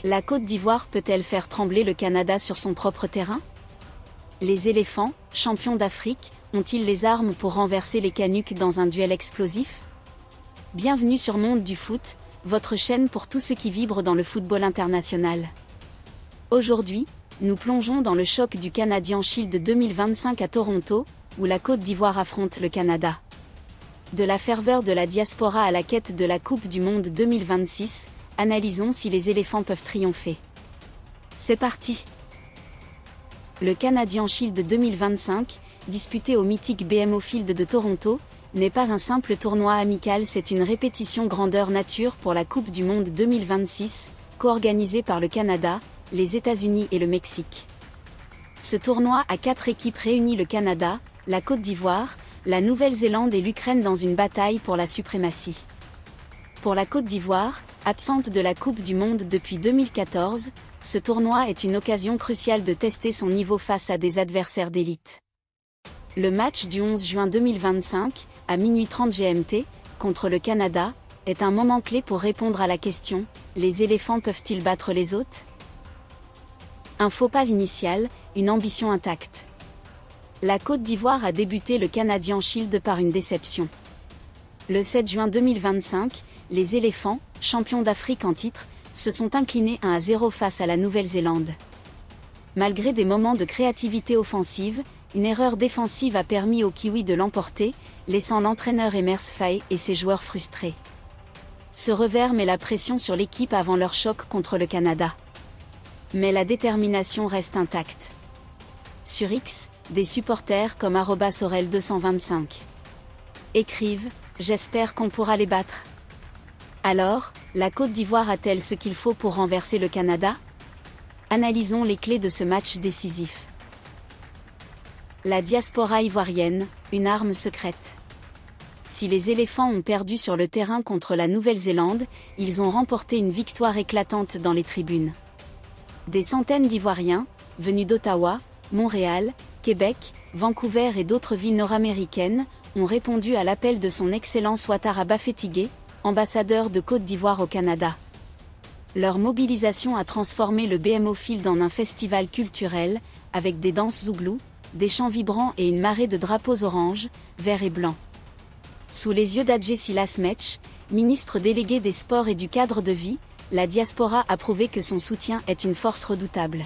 La Côte d'Ivoire peut-elle faire trembler le Canada sur son propre terrain? Les éléphants, champions d'Afrique, ont-ils les armes pour renverser les Canucks dans un duel explosif? Bienvenue sur Monde du Foot, votre chaîne pour tout ce qui vibre dans le football international. Aujourd'hui, nous plongeons dans le choc du Canadian Shield 2025 à Toronto, où la Côte d'Ivoire affronte le Canada. De la ferveur de la diaspora à la quête de la Coupe du Monde 2026, analysons si les éléphants peuvent triompher. C'est parti! Le Canadian Shield 2025, disputé au mythique BMO Field de Toronto, n'est pas un simple tournoi amical, c'est une répétition grandeur nature pour la Coupe du Monde 2026, co-organisée par le Canada, les États-Unis et le Mexique. Ce tournoi à 4 équipes réunit le Canada, la Côte d'Ivoire, la Nouvelle-Zélande et l'Ukraine dans une bataille pour la suprématie. Pour la Côte d'Ivoire, absente de la Coupe du Monde depuis 2014, ce tournoi est une occasion cruciale de tester son niveau face à des adversaires d'élite. Le match du 11 juin 2025, à minuit 30 GMT, contre le Canada, est un moment clé pour répondre à la question « Les éléphants peuvent-ils battre les hôtes ?» Un faux pas initial, une ambition intacte. La Côte d'Ivoire a débuté le Canadian Shield par une déception. Le 7 juin 2025, les éléphants, champions d'Afrique en titre, se sont inclinés 1-0 face à la Nouvelle-Zélande. Malgré des moments de créativité offensive, une erreur défensive a permis aux Kiwis de l'emporter, laissant l'entraîneur Emers Faé et ses joueurs frustrés. Ce revers met la pression sur l'équipe avant leur choc contre le Canada. Mais la détermination reste intacte. Sur X, des supporters comme @Sorel225 écrivent « J'espère qu'on pourra les battre ». Alors, la Côte d'Ivoire a-t-elle ce qu'il faut pour renverser le Canada? Analysons les clés de ce match décisif. La diaspora ivoirienne, une arme secrète. Si les éléphants ont perdu sur le terrain contre la Nouvelle-Zélande, ils ont remporté une victoire éclatante dans les tribunes. Des centaines d'Ivoiriens, venus d'Ottawa, Montréal, Québec, Vancouver et d'autres villes nord-américaines, ont répondu à l'appel de son Excellence Ouattara Bafétigé, ambassadeur de Côte d'Ivoire au Canada. Leur mobilisation a transformé le BMO Field en un festival culturel, avec des danses zouglou, des chants vibrants et une marée de drapeaux orange, verts et blancs. Sous les yeux d'Adjé Silas Metch, ministre délégué des Sports et du Cadre de Vie, la diaspora a prouvé que son soutien est une force redoutable.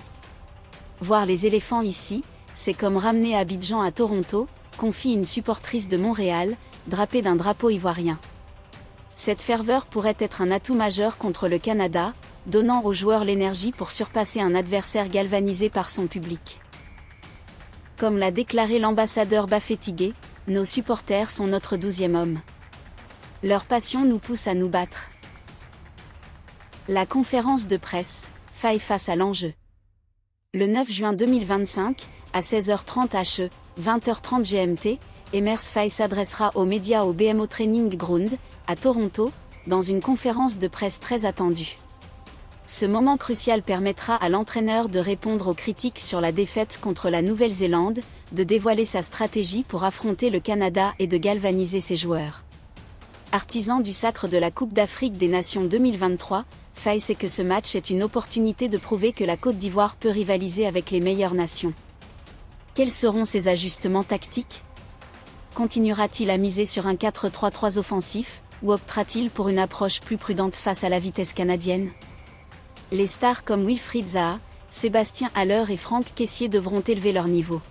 Voir les éléphants ici, c'est comme ramener Abidjan à Toronto, confie une supportrice de Montréal, drapée d'un drapeau ivoirien. Cette ferveur pourrait être un atout majeur contre le Canada, donnant aux joueurs l'énergie pour surpasser un adversaire galvanisé par son public. Comme l'a déclaré l'ambassadeur Bafétigé, nos supporters sont notre 12e homme. Leur passion nous pousse à nous battre. La conférence de presse, Faye face à l'enjeu. Le 9 juin 2025, à 16h30 HE, 20h30 GMT, Emers Faé s'adressera aux médias au BMO Training Ground, à Toronto, dans une conférence de presse très attendue. Ce moment crucial permettra à l'entraîneur de répondre aux critiques sur la défaite contre la Nouvelle-Zélande, de dévoiler sa stratégie pour affronter le Canada et de galvaniser ses joueurs. Artisan du sacre de la Coupe d'Afrique des Nations 2023, Faé sait que ce match est une opportunité de prouver que la Côte d'Ivoire peut rivaliser avec les meilleures nations. Quels seront ses ajustements tactiques? Continuera-t-il à miser sur un 4-3-3 offensif, ou optera-t-il pour une approche plus prudente face à la vitesse canadienne? Les stars comme Wilfried Zaha, Sébastien Haller et Franck Kessié devront élever leur niveau.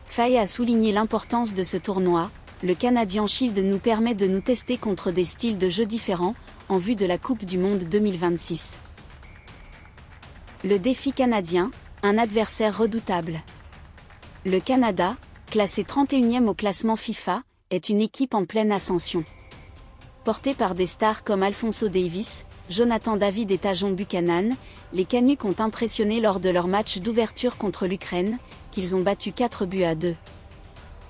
Faé a souligné l'importance de ce tournoi. Le Canadian Shield nous permet de nous tester contre des styles de jeu différents, en vue de la Coupe du Monde 2026. Le défi canadien, un adversaire redoutable. Le Canada, classé 31e au classement FIFA, est une équipe en pleine ascension. Portée par des stars comme Alphonso Davies, Jonathan David et Tajon Buchanan, les Canucks ont impressionné lors de leur match d'ouverture contre l'Ukraine, qu'ils ont battu 4-2.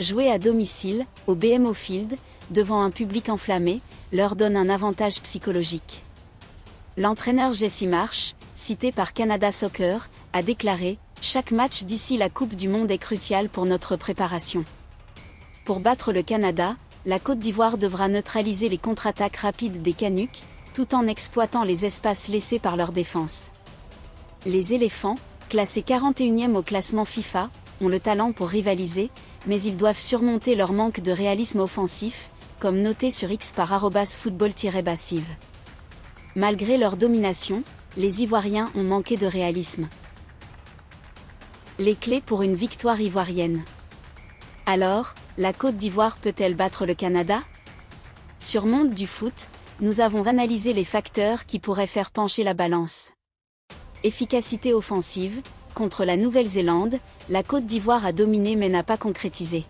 Jouer à domicile, au BMO Field, devant un public enflammé, leur donne un avantage psychologique. L'entraîneur Jesse Marsh, cité par Canada Soccer, a déclaré « Chaque match d'ici la Coupe du Monde est crucial pour notre préparation. Pour battre le Canada, la Côte d'Ivoire devra neutraliser les contre-attaques rapides des Canucks, tout en exploitant les espaces laissés par leur défense. Les éléphants, classés 41e au classement FIFA, ont le talent pour rivaliser, mais ils doivent surmonter leur manque de réalisme offensif, comme noté sur X par @football-bassive. Malgré leur domination, les Ivoiriens ont manqué de réalisme. Les clés pour une victoire ivoirienne. Alors, la Côte d'Ivoire peut-elle battre le Canada? Sur Monde du Foot, nous avons analysé les facteurs qui pourraient faire pencher la balance. Efficacité offensive, contre la Nouvelle-Zélande, la Côte d'Ivoire a dominé mais n'a pas concrétisé.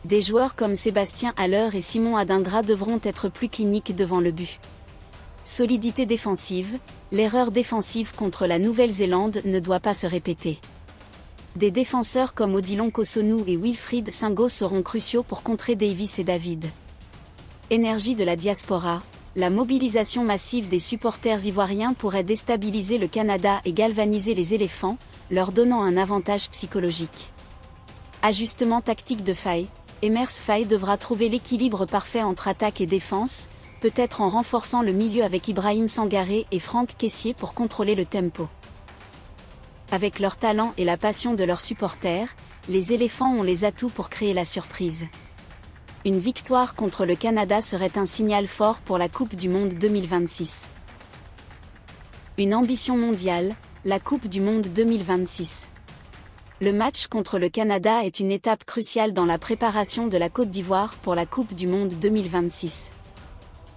Des joueurs comme Sébastien Haller et Simon Adingra devront être plus cliniques devant le but. Solidité défensive, l'erreur défensive contre la Nouvelle-Zélande ne doit pas se répéter. Des défenseurs comme Odilon Kossounou et Wilfried Singo seront cruciaux pour contrer Davis et David. Énergie de la diaspora, la mobilisation massive des supporters ivoiriens pourrait déstabiliser le Canada et galvaniser les éléphants, leur donnant un avantage psychologique. Ajustement tactique de Faye, Emers Faye devra trouver l'équilibre parfait entre attaque et défense, peut-être en renforçant le milieu avec Ibrahim Sangaré et Franck Kessié pour contrôler le tempo. Avec leur talent et la passion de leurs supporters, les éléphants ont les atouts pour créer la surprise. Une victoire contre le Canada serait un signal fort pour la Coupe du Monde 2026. Une ambition mondiale, la Coupe du Monde 2026. Le match contre le Canada est une étape cruciale dans la préparation de la Côte d'Ivoire pour la Coupe du Monde 2026.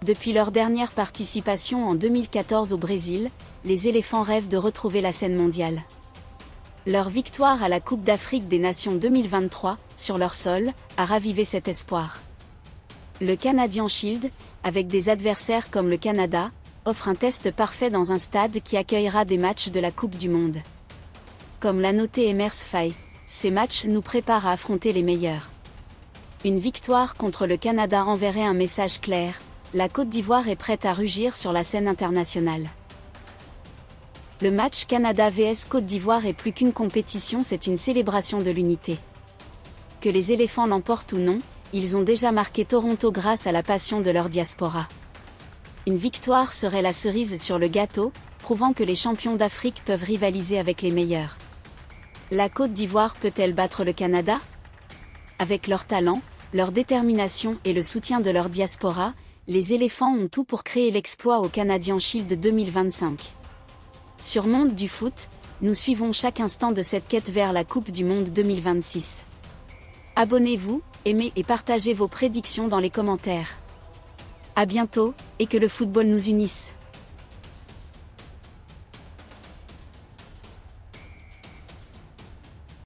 Depuis leur dernière participation en 2014 au Brésil, les éléphants rêvent de retrouver la scène mondiale. Leur victoire à la Coupe d'Afrique des Nations 2023, sur leur sol, a ravivé cet espoir. Le Canadian Shield, avec des adversaires comme le Canada, offre un test parfait dans un stade qui accueillera des matchs de la Coupe du Monde. Comme l'a noté Emers Faye, ces matchs nous préparent à affronter les meilleurs. Une victoire contre le Canada enverrait un message clair, la Côte d'Ivoire est prête à rugir sur la scène internationale. Le match Canada vs Côte d'Ivoire est plus qu'une compétition, c'est une célébration de l'unité. Que les éléphants l'emportent ou non, ils ont déjà marqué Toronto grâce à la passion de leur diaspora. Une victoire serait la cerise sur le gâteau, prouvant que les champions d'Afrique peuvent rivaliser avec les meilleurs. La Côte d'Ivoire peut-elle battre le Canada? Avec leur talent, leur détermination et le soutien de leur diaspora, les éléphants ont tout pour créer l'exploit au Canadian Shield 2025. Sur Monde du Foot, nous suivons chaque instant de cette quête vers la Coupe du Monde 2026. Abonnez-vous, aimez et partagez vos prédictions dans les commentaires. À bientôt, et que le football nous unisse.